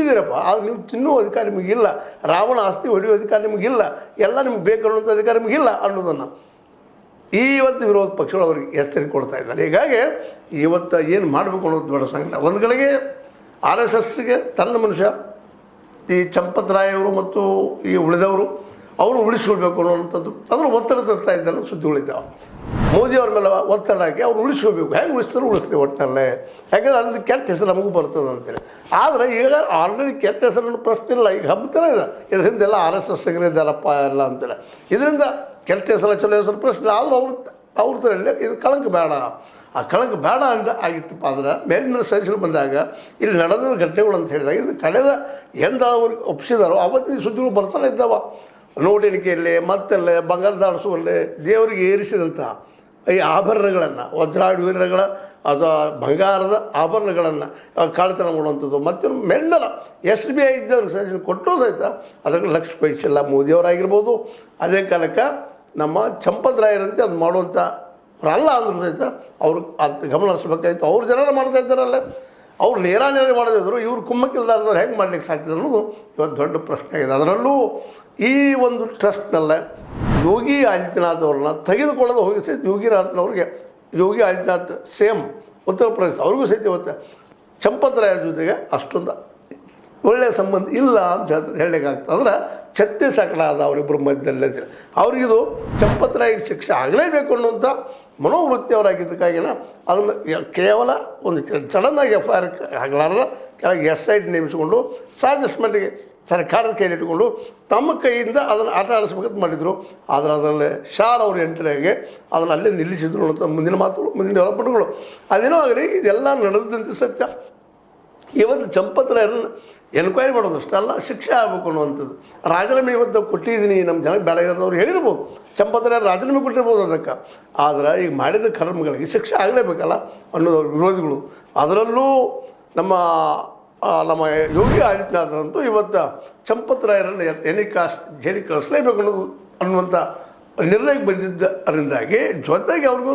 ಕೊಟ್ಟಿದ್ದೀರಪ್ಪ, ಅದು ನೀವು ತಿನ್ನುವ ಅಧಿಕಾರ ನಿಮಗಿಲ್ಲ, ರಾವಣ ಆಸ್ತಿ ಹೊಡೆಯುವ ಅಧಿಕಾರ ನಿಮಗಿಲ್ಲ, ಎಲ್ಲ ನಿಮ್ಗೆ ಬೇಕು ಅನ್ನುವಂಥ ಅಧಿಕಾರ ನಿಮಗಿಲ್ಲ ಅನ್ನೋದನ್ನು ಇವತ್ತು ವಿರೋಧ ಪಕ್ಷಗಳು ಅವ್ರಿಗೆ ಎಚ್ಚರಿಕೆ ಕೊಡ್ತಾ ಇದ್ದಾರೆ. ಹೀಗಾಗಿ ಇವತ್ತು ಏನು ಮಾಡಬೇಕು ಅನ್ನೋದು ದೊಡ್ಡ ಸಂಕಟ. ಒಂದು ಕಡೆಗೆ RSSಗೆ ತನ್ನ ಮನುಷ್ಯ ಈ ಚಂಪತ್ ರಾಯ್ ಅವರು ಮತ್ತು ಈ ಉಳಿದವರು ಅವರು ಉಳಿಸ್ಕೊಳ್ಬೇಕು ಅನ್ನುವಂಥದ್ದು ಅದನ್ನು ಒತ್ತಡ ತರ್ತಾ ಇದ್ದಾರೆ ಸುದ್ದಿಗಳಿದ್ದಾವೆ. ಮೋದಿ ಅವ್ರ ಮೇಲೆ ಒತ್ತಡ ಹಾಕಿ ಅವ್ರು ಉಳಿಸ್ಕೋಬೇಕು, ಹೆಂಗೆ ಉಳಿಸ್ತಾರೆ ಉಳಿಸ್ತೀವಿ ಒಟ್ಟಿನಲ್ಲೇ, ಯಾಕಂದರೆ ಅದ್ರ ಕೆಟ್ಟ ಹೆಸರು ನಮಗೂ ಬರ್ತದೆ ಅಂತೇಳಿ. ಆದರೆ ಈಗ ಆಲ್ರೆಡಿ ಕೆಟ್ಟ ಹೆಸರನ್ನು ಪ್ರಶ್ನೆ ಇಲ್ಲ, ಈಗ ಹಬ್ಬತಾನೆ ಇದೆ, ಇದರಿಂದೆಲ್ಲ RSS ಇದ್ದಾರಪ್ಪ ಎಲ್ಲ ಅಂತೇಳಿ, ಇದರಿಂದ ಕೆಟ್ಟ ಹೆಸರು ಚಲೋ ಹೆಸರು ಪ್ರಶ್ನೆ. ಆದರೂ ಅವ್ರ ಥರಲ್ಲೇ ಇದು ಕಳಂಕ ಬೇಡ, ಆ ಕಳಂಕ ಬೇಡ ಅಂತ ಆಗಿತ್ತಪ್ಪ ಅಂದ್ರೆ ಮೇಲಿನ ಸಜೆಷನ್ ಬಂದಾಗ ಇಲ್ಲಿ ನಡೆದ ಘಟನೆಗಳು ಅಂತ ಹೇಳಿದಾಗ ಇದು ಕಳೆದ ಎಂದು ಅವ್ರಿಗೆ ಒಪ್ಪಿಸಿದಾರೋ ಅವತ್ತಿನ ಸುದ್ದಿಗಳು ಬರ್ತಾನೆ ಇದ್ದಾವ. ನೋಟೆಣಿಕೆಯಲ್ಲಿ ಮತ್ತೆಲ್ಲೇ ಬಂಗಾರದ ಆಡಿಸುವಲ್ಲೇ ದೇವರಿಗೆ ಏರಿಸಿದಂಥ ಈ ಆಭರಣಗಳನ್ನು, ವಜ್ರಾಡುವೀರಗಳ ಅಥವಾ ಬಂಗಾರದ ಆಭರಣಗಳನ್ನು ಕಳ್ಳತನ ಮಾಡುವಂಥದ್ದು ಮತ್ತು ಮೆಂಡಲ SBI ಇದ್ದವ್ರಿಗೆ ಸಜೆಷನ್ ಕೊಟ್ಟರು ಸಹಿತ ಅದಕ್ಕೆ ಲಕ್ಷ ವಹಿಸಿಲ್ಲ ಮೋದಿಯವರಾಗಿರ್ಬೋದು. ಅದೇ ಕಾಲಕ್ಕೆ ನಮ್ಮ ಚಂಪತ್ ರಾಯರಂತೆ ಅದು ಮಾಡುವಂಥ ಅಲ್ಲ ಅಂದರೂ ಸಹಿತ ಅವ್ರಿಗೆ ಅದು ಗಮನ ಹರಿಸ್ಬೇಕಾಯ್ತು. ಅವ್ರು ಜನ ಮಾಡ್ತಾ ಇದ್ದಾರಲ್ಲ, ಅವ್ರು ನೇರ ಮಾಡೋದಿದ್ರು, ಇವ್ರು ಕುಮ್ಮಕ್ಕಿಲ್ದಾರದವ್ರು ಹೆಂಗೆ ಮಾಡ್ಲಿಕ್ಕೆ ಸಾಧ್ಯ ಅನ್ನೋದು ಇವತ್ತು ದೊಡ್ಡ ಪ್ರಶ್ನೆ ಆಗಿದೆ. ಅದರಲ್ಲೂ ಈ ಒಂದು ಟ್ರಸ್ಟ್ನಲ್ಲೇ ಯೋಗಿ ಆದಿತ್ಯನಾಥ್ ಅವ್ರನ್ನ ತೆಗೆದುಕೊಳ್ಳೋದು ಹೋಗಿ ಸಹಿತ ಯೋಗಿ ಆದಿತ್ಯನಾಥ್ ಸೇಮ್ ಉತ್ತರ ಪ್ರದೇಶ ಅವ್ರಿಗೂ ಸಹಿತ ಇವತ್ತು ಚಂಪತ್ ರಾಯರ ಜೊತೆಗೆ ಅಷ್ಟೊಂದು ಒಳ್ಳೆಯ ಸಂಬಂಧ ಇಲ್ಲ ಅಂತ ಹೇಳ್ತಾರೆ, ಹೇಳಲಿಕ್ಕಾಗ್ತದೆ. ಅಂದ್ರೆ ಛತ್ತೀಸ್ಗಢ ಆದ ಅವರಿಬ್ಬರ ಮಧ್ಯದಲ್ಲೇ ಅವ್ರಿಗಿದು ಚಂಪತ್ ರಾಯಿಗೆ ಶಿಕ್ಷೆ ಆಗಲೇಬೇಕು ಅನ್ನುವಂಥ ಮನೋವೃತ್ತಿ ಅವರಾಗಿದ್ದಕ್ಕಾಗಿನ ಅದನ್ನು ಕೇವಲ ಒಂದು ಸಡನ್ನಾಗಿ FIR ಆಗಲಾರ್ದ ಕೆಳಗೆ SIT ನೇಮಿಸಿಕೊಂಡು ಸಾಕಷ್ಟು ಮಟ್ಟಿಗೆ ಸರ್ಕಾರದ ಕೈಲಿಟ್ಟುಕೊಂಡು ತಮ್ಮ ಕೈಯಿಂದ ಅದನ್ನು ಆಟ ಆಡಿಸ್ಬೇಕಂತ ಮಾಡಿದರು. ಆದರೆ ಅದರಲ್ಲಿ ಶಾರ್ ಅವರು ಎಂಟ್ರಿಗೆ ಅದನ್ನು ಅಲ್ಲೇ ನಿಲ್ಲಿಸಿದ್ರು ಅಂತ ಮುಂದಿನ ಮಾತುಗಳು, ಮುಂದಿನ ಡೆವಲಪ್ಮೆಂಟ್ಗಳು. ಅದೇನೋ ಆಗಲಿ, ಇದೆಲ್ಲ ನಡೆದಂತೆ ಸತ್ಯ. ಇವತ್ತು ಚಂಪತ್ ರಾಯರನ್ನು ಎನ್ಕ್ವೈರಿ ಮಾಡೋದಷ್ಟೇ ಅಲ್ಲ, ಶಿಕ್ಷೆ ಆಗಬೇಕು ಅನ್ನುವಂಥದ್ದು. ರಾಜೀನಾಮೆ ಇವತ್ತು ಕೊಟ್ಟಿದ್ದೀನಿ, ನಮ್ಮ ಜನಕ್ಕೆ ಬೇಡ ಇರೋದವ್ರು ಹೇಳಿರ್ಬೋದು, ಚಂಪತ್ ರಾಯರು ರಾಜೀನಾಮೆ ಕೊಟ್ಟಿರ್ಬೋದು ಅದಕ್ಕೆ. ಆದರೆ ಈಗ ಮಾಡಿದ ಕರ್ಮಗಳಿಗೆ ಶಿಕ್ಷೆ ಆಗಲೇಬೇಕಲ್ಲ ಅನ್ನೋದು ವಿರೋಧಿಗಳು. ಅದರಲ್ಲೂ ನಮ್ಮ ಯೋಗಿ ಆದಿತ್ಯನಾಥರಂತೂ ಇವತ್ತು ಚಂಪತ್ ರಾಯರನ್ನು ಜೈಲಿಗೆ ಕಳಿಸಲೇಬೇಕು ಅನ್ನೋದು ಅನ್ನುವಂಥ ನಿರ್ಣಯಕ್ಕೆ ಬಂದಿದ್ದರಿಂದಾಗಿ ಜೊತೆಗೆ ಅವ್ರಿಗೂ